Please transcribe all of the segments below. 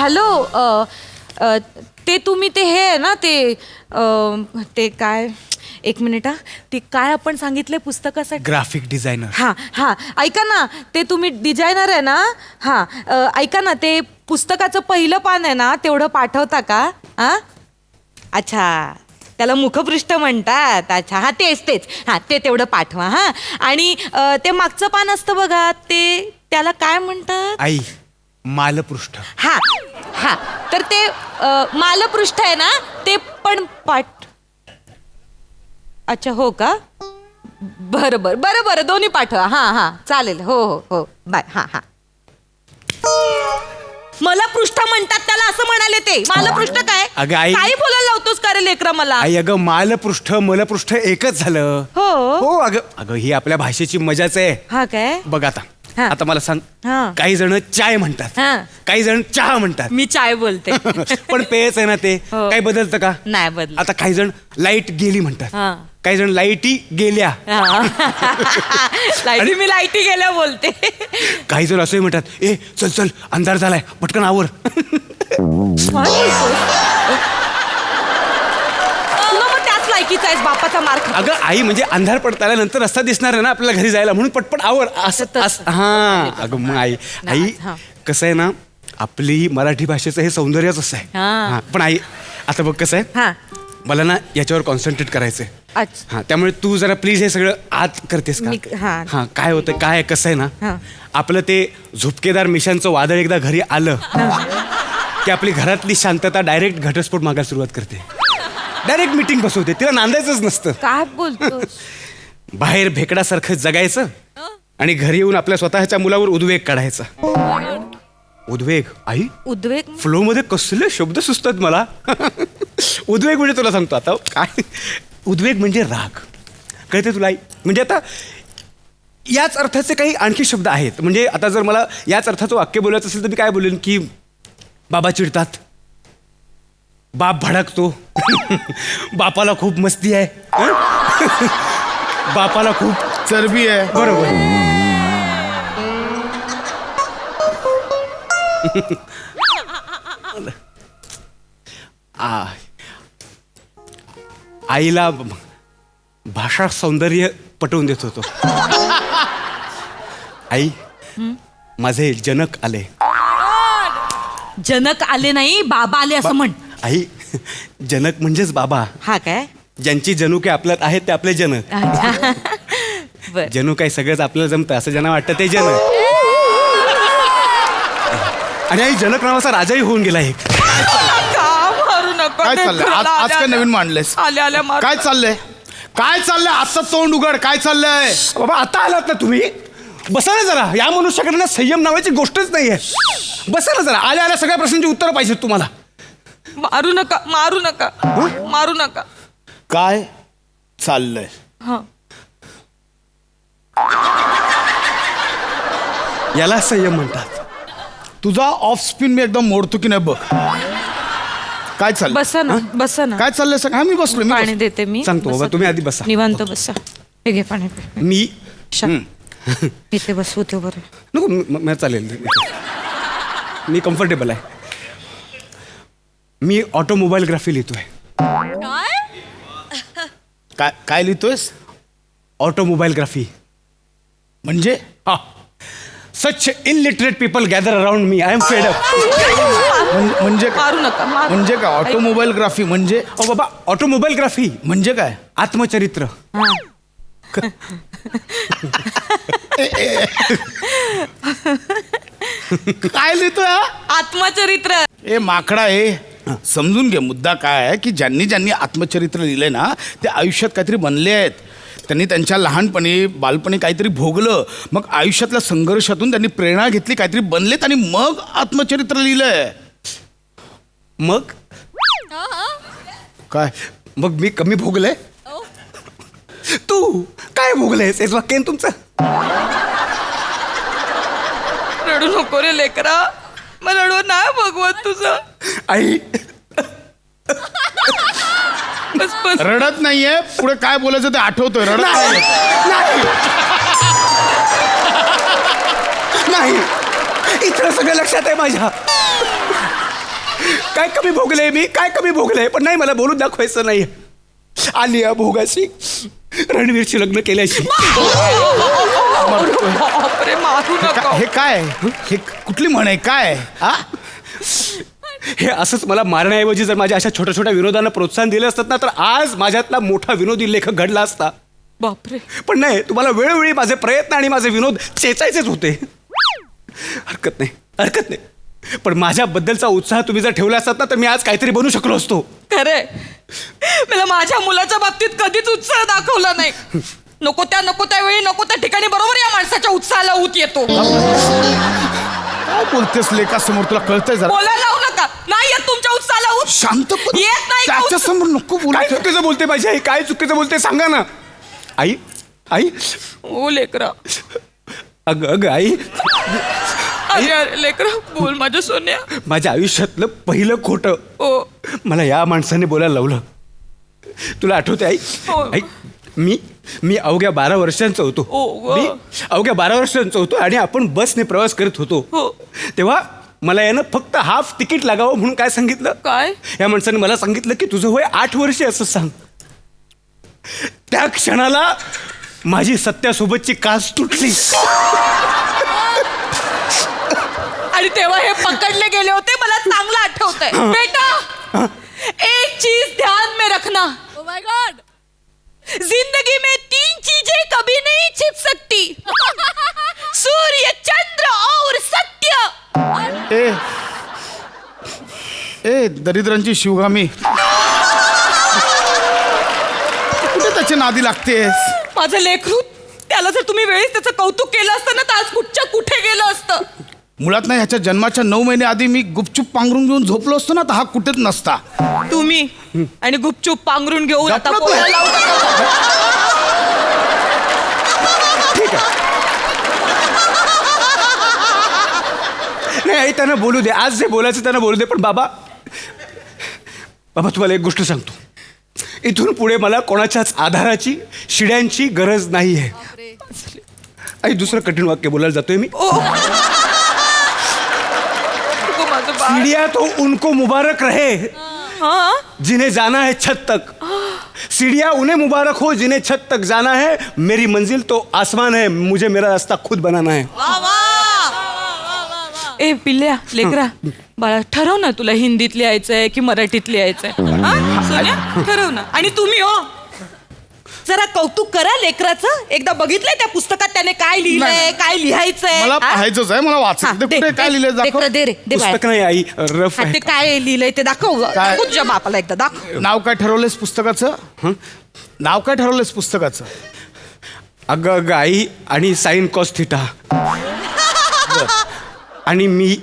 Hello ते तुम्ही ते हे आहे ना ते काय एक मिनिट हा ते काय आपण सांगितले पुस्तकासाठी ग्राफिक डिझायनर. हां हां ऐका ना ते तुम्ही डिझायनर आहे ना हां ऐका ना ते पुस्तकाचं पहिलं पान आहे ना तेवढं पाठवता का हां अच्छा त्याला मुखपृष्ठ म्हणतात अच्छा हां तेच हां ते तेवढं पाठवा हां आणि ते मागचं पान असतं बघा ते त्याला काय म्हणतात आई मालपृष्ठ. हां हां तर ते मालपृष्ठ आहे ना ते पण अच्छा हो का बरं दोन्ही पाठवा हां चालेल हो बाय हां मला पृष्ठ म्हणतात त्याला असं म्हणाले ते मालपृष्ठ काय अगं आई काही बोलायला लावतोस का रे लेकरा मला आई अगं मालपृष्ठ मलपृष्ठ एकच झालं. हो अगं ही आपल्या भाषेची मजाच आहे. हा काय बघ आता मला सांग काही जण चाय म्हणतात काही जण चहा म्हणतात. मी चाय बोलते पण पेयच आहे ना ते काही बदलतं का नाही बदल. आता काही जण लाईट गेली म्हणतात काही जण लाईटी गेल्या मी लाईटी गेल्या बोलते काही जण असंही म्हणतात ए चल अंधार झालाय पटकन आवर. बापाचा मार अगं आई म्हणजे अंधार पडता आल्यानंतर रस्ता दिसणार आहे ना आपल्याला घरी जायला म्हणून पटपट आवर असं हा अगं मग आई कसं आहे ना आपली मराठी भाषेचं हे सौंदर्यच असं आहे. पण आई आता बघ कसं आहे मला ना याच्यावर कॉन्सन्ट्रेट करायचंय. हा त्यामुळे तू जरा प्लीज हे सगळं आत करतेस का. हा काय होतं काय कसं आहे ना आपलं ते झुपकेदार मिशांचं वादळ एकदा घरी आलं की आपली घरातली शांतता डायरेक्ट घटस्फोट मागायला सुरुवात करते. डायरेक्ट मीटिंग बसवते तिला नांदायचंच नसतं. काय बोलतो बाहेर भेकडासारखं जगायचं आणि घरी येऊन आपल्या स्वतःच्या मुलावर उद्वेग काढायचा. उद्वेग आई उद्वेग फ्लो मध्ये कसले शब्द सुचतात मला. उद्वेग म्हणजे तुला सांगतो आता काय उद्वेग म्हणजे राग कळते तुला आई. म्हणजे आता याच अर्थाचे काही आणखी शब्द आहेत. म्हणजे आता जर मला याच अर्थाचं वाक्य बोलायचं असेल तर मी काय बोलेन की बाबा चिडतात बाप भडकतो बापाला खूप मस्ती आहे बापाला खूप चरबी आहे. बरोबर आईला भाषा सौंदर्य पटवून देत होतो. आई माझे जनक आले. जनक आले नाही बाबा आले असं म्हण. आई जनक म्हणजेच बाबा. हा काय ज्यांची जनुके आपल्यात आहेत ते आपले जनक. जणू काही सगळंच आपल्याला जमतं असं ज्यांना वाटतं ते जनक. आणि आई जनक नावाचा राजाही होऊन गेला एक. काय चाललंय आज काय नवीन मांडलंयस. काय चाललंय आजचं तोंड उघड काय चाललंय. बाबा आता आलात ना तुम्ही बसा ना जरा. या मनुष्याकडे ना संयम नावाची गोष्टच नाहीये. बसा ना जरा. आल्या सगळ्या प्रश्नांची उत्तरं पाहिजेत तुम्हाला. मारू नका काय चाललंय. याला संयम म्हणतात. तुझा ऑफ स्पिन मी एकदम मोडतो की नाही बघ. काय चाललंय बसा ना काय चाललंय सांग. मी बसलो पाणी देते मी सांगतो बाबा तुम्ही आधी बसा. निवांत बसा. हे घे पाणी मी इथे बसू ते बरं नको चालेल मी कम्फर्टेबल आहे. मी ऑटोमोबाईलग्राफी लिहितोय. काय लिहितोयस. ऑटोमोबाईलग्राफी म्हणजे such illiterate people gather around me. I am fed up. म्हणजे मारू नका म्हणजे काय ऑटोमोबाईलग्राफी म्हणजे. बाबा ऑटोमोबाईलग्राफी म्हणजे काय. आत्मचरित्र. काय लिहितोय आत्मचरित्र. ए माकडा हे समजून घे. मुद्दा काय आहे की ज्यांनी आत्मचरित्र लिहिलंय ना ते आयुष्यात काहीतरी बनले आहेत. त्यांनी त्यांच्या लहानपणी बालपणी काहीतरी भोगलं मग आयुष्यातल्या संघर्षातून त्यांनी प्रेरणा घेतली काहीतरी बनलेत आणि मग आत्मचरित्र लिहिलंय. मग काय मग मी कमी भोगलंय. तू काय भोगलंयस हेच वाक्य आहे तुमचं. रडू नको रे लेकरा. मला रडवं नाही भगवत तुझं. आई रडत नाहीये. पुढे काय बोलायचं ते आठवतोय. रडत नाही इथं सगळं लक्षात आहे माझ्या. काय कमी भोगले मी, काय कमी भोगले, पण नाही मला बोलून दाखवायचं नाही. आलिया भोगाशी रणवीरशी लग्न केल्याशी. बापरे, मारू नका. हे काय, हे कुठली म्हण आहे काय? हा, हे असंच मला मारण्याऐवजी जर माझ्या अशा छोट्या छोट्या विनोदांना प्रोत्साहन दिलं असतात ना, तर आज माझ्यातला मोठा विनोदी लेखक घडला असता. बापरे. पण नाही, तुम्हाला वेळोवेळी माझे प्रयत्न आणि माझे विनोद चेचायचेच होते. हरकत नाही, हरकत नाही. पण माझ्याबद्दलचा उत्साह तुम्ही जर ठेवला असतात ना, तर मी आज काहीतरी बनू शकलो असतो. खरंय, मला माझ्या मुलाच्या बाबतीत कधीच उत्साह दाखवला नाही. नको त्या वेळी नको त्या ठिकाणी बरोबर या माणसाच्या उत्साहाला ऊत येतो. काय बोलतेस लेकासमोर, तुला कळतंय जरा? बोलायला लावू नका. नाही येत तुमच्या उत्साहाला ऊत. शांत येत नाही का त्याच्या समोर नको काय बोलायचं. चुकीचं बोलते माझी आई, काय चुकीचं बोलते सांगा ना. आई, आई, ओ लेकरा. अग अग आई, अरे लेकरा, बोल माझ्या सोन्या. माझ्या आयुष्यातलं पहिलं खोटं ओ. मला या माणसाने बोलायला लावलं. तुला आठवते आई? हो. आई, मी अवघ्या 12 वर्षांचा होतो. ओ. मी अवघ्या 12 वर्षांचा होतो आणि आपण बसने प्रवास करत होतो. हो. तेव्हा मला यानं फक्त हाफ तिकीट लागावं म्हणून काय सांगितलं? काय? या माणसाने मला सांगितलं की तुझं वय 8 वर्षे असं सांग. त्या क्षणाला माझी सत्यासोबतची कास तुटली. आणि तेव्हा हे पकडले गेले होते, मला चांगलं आठवतंय. बेटा, एक चीज ध्यान में रखना. Oh my God! जिंदगी में 3 चीजें कभी नहीं छिप सकती. सूर्य, चंद्र और सत्य. ए दरिद्रांची शिवगामी, कुठे त्याच्या नादी लागतेस? माझं लेकरू, त्याला जर तुम्ही वेळेस त्याचं कौतुक केलं असतं ना, तर आज कुठच्या कुठे गेलं असतं. मुळात नाही, ह्याच्या जन्माच्या 9 महिने आधी मी गुपचूप पांघरून घेऊन झोपलो असतो ना, तर हा कुठेच नसता. तुम्ही आणि गुपचूप पांघरून घेऊन आता गप्प ना तू. बोलायला लावू नका. ठीक आहे. नाही आई, त्यांना बोलू दे. आज जे बोलायचं त्यांना बोलू दे. पण बाबा तुम्हाला एक गोष्ट सांगतो. इथून पुढे मला कोणाच्याच आधाराची, शिड्यांची गरज नाही आहे. आई, दुसरं कठीण वाक्य बोलायला जातोय मी. ओ. नको माझं बाळ. सीढ़ियां तो उनको मुबारक रहे हा? जिन्हें जाना है छत तक. सीढ़ियां उन्हें मुबारक हो जिन्हें छत तक जाना है. मेरी मंजिल तो आसमान है, मुझे मेरा रास्ता खुद बनाना है. ए पिल्ल्या, लेकरा, बाळा, ठरव ना तुला हिंदीत लिहायचंय की मराठीत लिहायचंय. हा? सोन्या, ठरव ना. आणि तुम्ही हो, जरा कौतुक करा लेकराचं. एकदा बघितलंय त्या पुस्तकात त्याने काय लिहिलंय, नाही. काय लिहायचंय? मला हा? पाहायचंच आहे, मला हा, वाचायचं. दे, कुठे काय लिहिलंय दाखव. लेकरं, दे रे, दे बाळा. पुस्तक नाही आई, रफ हा, आहे. ते काय लिहिलंय ते दाखव. दाखव तुझ्या बापाला एकदा दाखव. नाव काय ठरवलंयस पुस्तकाचं? नाव काय ठरवलंयस पुस्तकाचं? अगं अगं आई, आणि साइन कॉस थिटा. आणि मी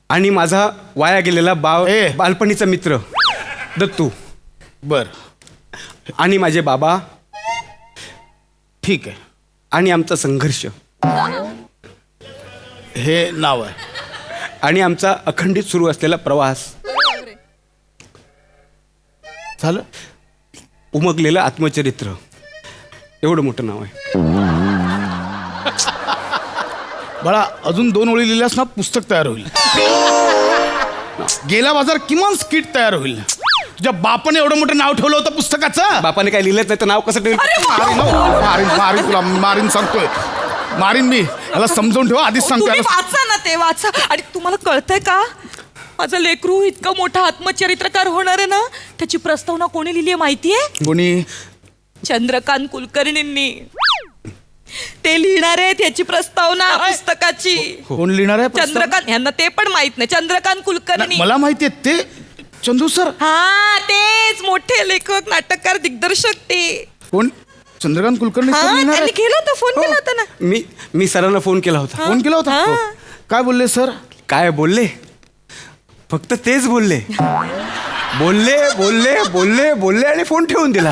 आणि माझा वाया गेलेला ए. बालपणीचा मित्र दत्तू, बर, आणि माझे बाबा, ठीक आहे. आणि आमचा संघर्ष, हे नाव आहे. आणि आमचा अखंडित सुरू असलेला प्रवास, झालं. उमगलेलं आत्मचरित्र. एवढं मोठं नाव आहे. बाळा, अजून 2 ओळी लिहिल्यास ना, पुस्तक तयार होईल. गेला बाजार किमान स्किट तयार होईल. तुझ्या बापाने एवढं मोठं नाव ठेवलं होतं पुस्तकाचं. बापाने काय लिहिलंच नाही तर नाव कसं ठेवलं? मारीन हो, मारीन तुला, मारीन सांगतोय. मारीन मी. याला समजावून ठेवा, आधीच तुम्ही सांगतोय. वाचा ना, ते वाचा. आणि तुम्हाला कळतंय का, माझं लेकरू इतकं मोठा आत्मचरित्रकार होणार आहे ना, त्याची प्रस्तावना कोणी लिहिली आहे माहितीये? कोणी? चंद्रकांत कुलकर्णींनी. ते लिहिणार आहेत याची प्रस्तावना पुस्तकाची. कोण लिहिणार आहे प्रस्तावना? चंद्रकांत, यांना ते पण माहित नाही. चंद्रकांत कुलकर्णी. मला माहितीये ते चंदू सर. हा, तेच मोठे लेखक, नाटककार, दिग्दर्शक ते. कोण? चंद्रकांत कुलकर्णी हा, सर लिहिणार त्यांनी आहेत? केलं होतं, फोन केला होता ना. मी सरांना फोन केला होता. फोन केला होता? हा. हो. काय बोलले सर? काय बोलले? फक्त तेच बोलले. बोलले बोलले बोलले बोलले आणि फोन ठेवून दिला.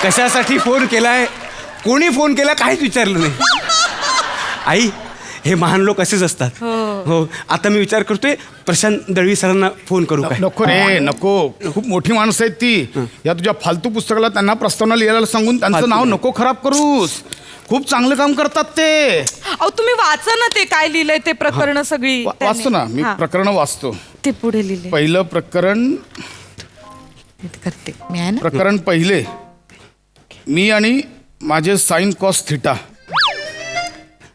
कशासाठी फोन केलाय, कोणी फोन केला, काहीच विचारलं नाही. आई, हे महान लोक असेच असतात. हो आता मी विचार करतोय प्रशांत दळवी सरांना फोन करू काय नको रे नको. खूप मोठी माणसं आहेत ती. या तुझ्या फालतू पुस्तकाला त्यांना प्रस्तावना लिहायला सांगून त्यांचं नाव नको खराब करूस. खूप चांगलं काम करतात ते. अहो तुम्ही वाचा ना ते काय लिहिलंय ते प्रकरण सगळी त्याने. वाचतो ना मी हा, प्रकरण वाचतो. ते पुढे लिहिले पहिलं प्रकरण करते मी आहे ना. प्रकरण पहिले, मी आणि माझे साइन कॉस थिटा.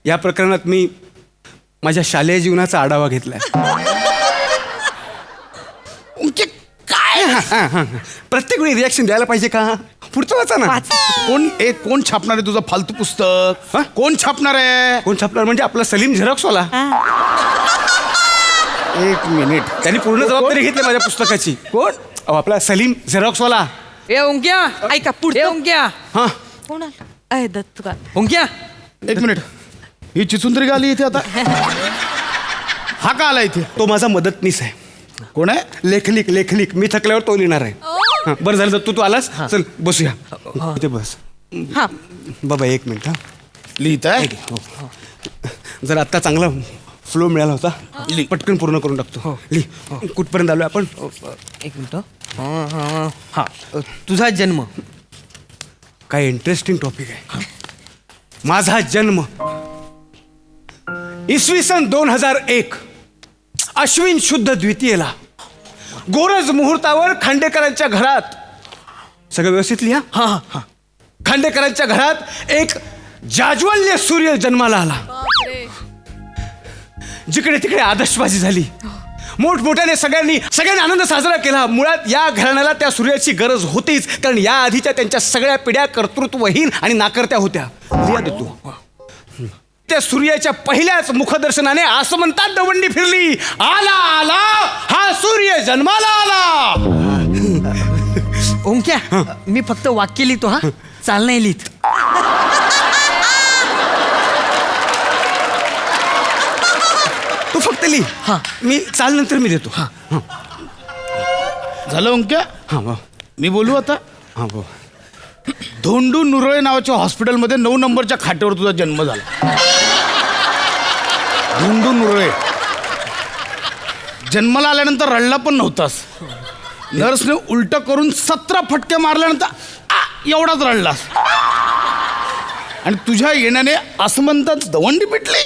या प्रकरणात मी माझ्या शालेय जीवनाचा आढावा घेतलाय. काय प्रत्येक वेळी रिॲक्शन द्यायला पाहिजे का? पुढचं वाचा ना. वाच. कोण छापणार आहे तुझं फालतू पुस्तक? हा? कोण छापणार आहे? कोण छापणार म्हणजे आपला सलीम झेरॉक्सवाला. एक मिनिट. त्यांनी पूर्ण जबाबदारी घेतली माझ्या पुस्तकाची. कोण? अहो, आपला सलीम झेरॉक्सवाला. ए ओंक्या ऐका ए पुढे ओंक्या हा कोण आलं? अय दत्त का ओंक्या एक मिनिट. ही चिचुंदरी का आली इथे आता? हा का आला इथे? तो माझा मदतनीस आहे. कोण आहे? लेखनिक मी थकल्यावर तो लिहिणार आहे. हा, बरं झालं तू आलास. चल बसूया इथे बस. हा बाबा एक मिनिट हा. लिहित आहे. जर आत्ता चांगला फ्लो मिळाला होता लिह. पटकन पूर्ण करून टाकतो. लिह. कुठपर्यंत आलोय आपण? एक मिनिट हा तुझा जन्म. काय इंटरेस्टिंग टॉपिक आहे. माझा जन्म इसवी सन 2001 अश्विन शुद्ध द्वितीयेला गोरज मुहूर्तावर खांडेकरांच्या घरात. सगळं व्यवस्थित लिहा. हा हा खांडेकरांच्या घरात एक जाज्वल्य सूर्य जन्माला आला. जिकडे तिकडे आदर्शबाजी झाली. मोठमोठ्याने सगळ्यांनी आनंद साजरा केला. मुळात या घराण्याला त्या सूर्याची गरज होतीच, कारण या आधीच्या त्यांच्या सगळ्या पिढ्या कर्तृत्वहीन आणि नाकर्त्या होत्या. लिहा देतो. त्या सूर्याच्या पहिल्याच मुखदर्शनाने आसमंतात दवंडी फिरली. आला आला हा सूर्य जन्माला आला. ओंक्या मी फक्त वाक्य लिहितो हा, चाल नाही लिहित. तू फक्त लिह. हा. मी चाल नंतर मी देतो. हा झालं ओंक्या? हा मी बोलू आता. हा भाऊ. धोंडू नुरळे नावाच्या हॉस्पिटलमध्ये 9 नंबरच्या खाटेवर तुझा जन्म झाला. धोंडू नुरळे. जन्माला आल्यानंतर रडला पण नव्हतास. नर्सने उलट करून 17 फटके मारल्यानंतर एवढाच रडलास. आणि तुझ्या येण्याने आसमंतात दवंडी पिटली.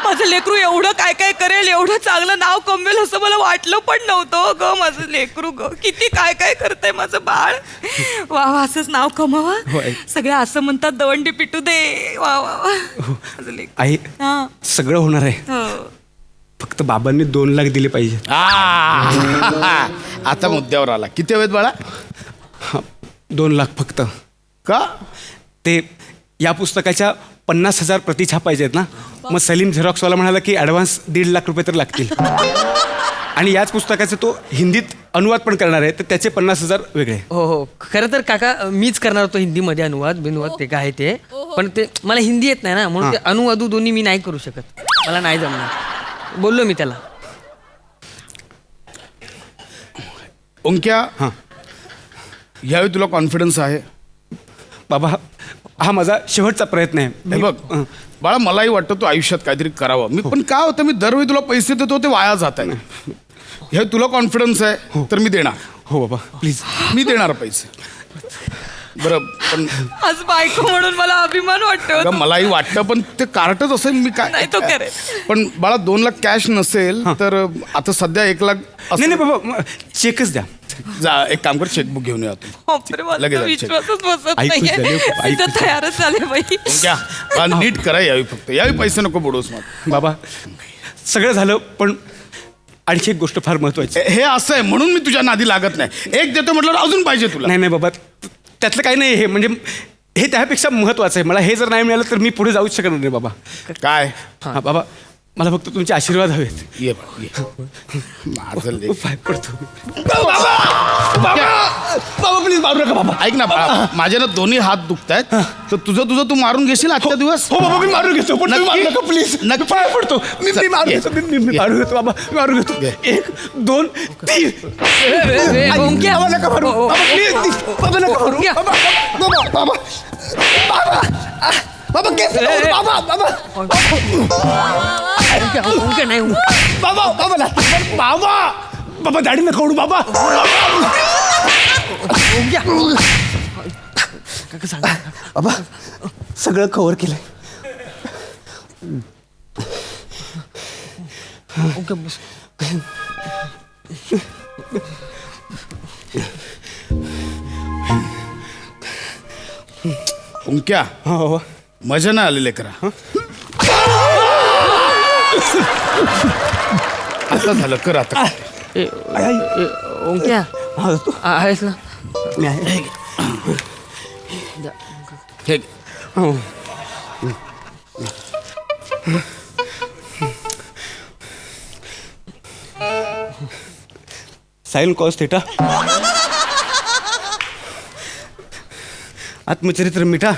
माझं लेकरू एवढं काय काय करेल, एवढं चांगलं नाव कमवेल असं मला वाटलं पण नव्हतं ग. माझं लेकरू ग किती काय काय करतंय माझं बाळ. वा वा असंच नाव कमावा. होय. सगळे असं म्हणतात दवंडी पिटू दे. वा वा वा माझं लेकरू. आई हा सगळं होणार आहे. हो. फक्त बाबांनी 2 लाख दिले पाहिजे. आता मुद्द्यावर आला. किती हवेत बाळा? 2 लाख फक्त. का? ते या पुस्तकाच्या 50,000 प्रती छापायचे आहेत ना. मग सलीम झेरॉक्सवाला म्हणाला की ॲडव्हान्स 1.5 लाख रुपये तर लागतील. आणि याच पुस्तकाचा तो हिंदीत अनुवाद पण करणार आहे, तर त्याचे 50,000 वेगळे. हो हो खरं तर काका मीच करणार होतो हिंदीमध्ये अनुवाद बिनुवाद ते काय ते, पण ते मला हिंदी येत नाही ना, म्हणून ते अनुवादू दोन्ही मी नाही करू शकत. मला नाही जमणार. बोललो मी त्याला. ओंक्या हां यावेळी तुला कॉन्फिडन्स आहे? बाबा हा माझा शेवटचा प्रयत्न आहे. हे बघ बाळा, मलाही वाटतं तू आयुष्यात काहीतरी करावं. मी पण काय होतं, मी दरवेळी तुला पैसे देतो ते वाया जात आहे. हे तुला कॉन्फिडन्स आहे तर मी देणार. हो बाबा प्लीज. मी देणार पैसे. बरं पण आज बायको म्हणून मला अभिमान वाटतो. अगं, मलाही वाटतं पण ते कार्टच असेल. मी नाही काय तो करेल. पण बाळा 2 लाख कॅश नसेल तर आता सध्या 1 लाख नाही नाही बाबा चेकच द्या. जा एक काम कर, चेकबुक घेऊन या तू. बापरे, मला लगेच तर आहे, check. विश्वासच बसत ऐकूच नाहीये. झाले, ऐकूच मी तर तयारच झाले बाई. ओंक्या बाळा, नीट करा यावी. फक्त यावी पैसे नको बुडवूस मग. बाबा सगळं झालं पण आणखी एक गोष्ट फार महत्वाची. हे असं आहे म्हणून मी तुझ्या नादी लागत नाही. एक देतो म्हटलं अजून पाहिजे तुला. नाही नाही बाबा त्यातलं काही नाही. हे म्हणजे हे त्यापेक्षा महत्वाचं आहे. मला हे जर नाही मिळालं तर मी पुढे जाऊच शकणार नाही बाबा. काय? हा बाबा मला फक्त तुमचे आशीर्वाद हवेत. ये बाळा, ये. माझं लेक. पाय पडतो. बाबा प्लीज मारू नका बाबा. ऐक ना बाळा, माझे ना दोन्ही हात दुखत आहेत, तर तुझं तू मारून घेशील आजच्या दिवस? हो बाबा मी मारून घेतो पण तुम्ही मारू नका प्लीज. नक्की. पाय पडतो. मी मारून ये. घेतो. मी मारून घेतो बाबा. मी मारून घेतो. ये. 1 2 3. ओंक्या. बाबा नका मारू. बाबा प्लीज. बाबा नका मारू. ओंक्या. बाबा बाबा बाबा बाबा बाबा केस नका ओढू, बाबा बाबा ओंके नाही बाबा बाबा लागतं. बाबा बाबा दाढी नका ओढू बाबा. ओंक्या काका सांगा बाबा सगळं कव्हर केलंय. ओके बस ओंक्या हा बाबा मजा ना आलेले करा. आता झालं कर आता. ओंक्या हा तू आहेस ना मी आहे. हे हो. साईन कॉस थिटा आत्मचरित्र मिठा